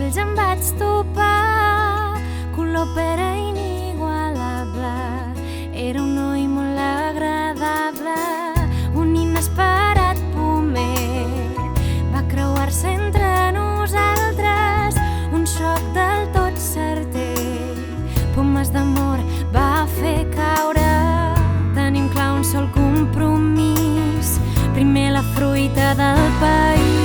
ells em vaig topar, color pera inigualable. Era un noi molt agradable, un inesperat pomer. Va creuar-se entre nosaltres, un xoc del tot certer. Pomes d'amor va fer caure, tenim clar un sol compromís, primer la fruita del país.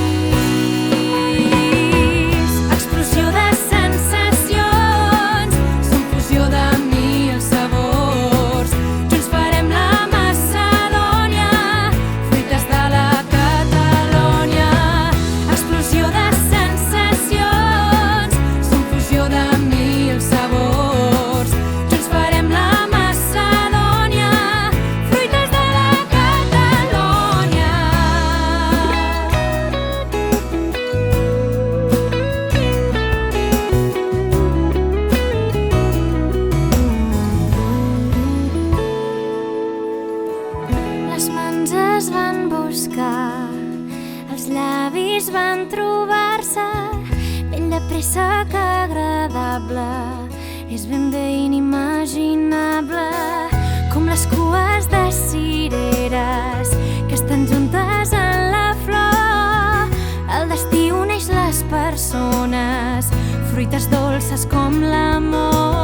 Explosió de sensacions, som fusió de mil sabors. Junts farem la Macedònia, fruites de la Catalònia. Explosió de sensacions, som fusió de mil sabors. Junts farem la Macedònia, fruites de la Catalònia. Les mans es van buscar, els llavis van trobar-se, ben de pressa que agradable, és ben bé inimaginable, com les cues de cireres que estan juntes en la flor. El destí uneix les persones, fruites dolces com l'amor.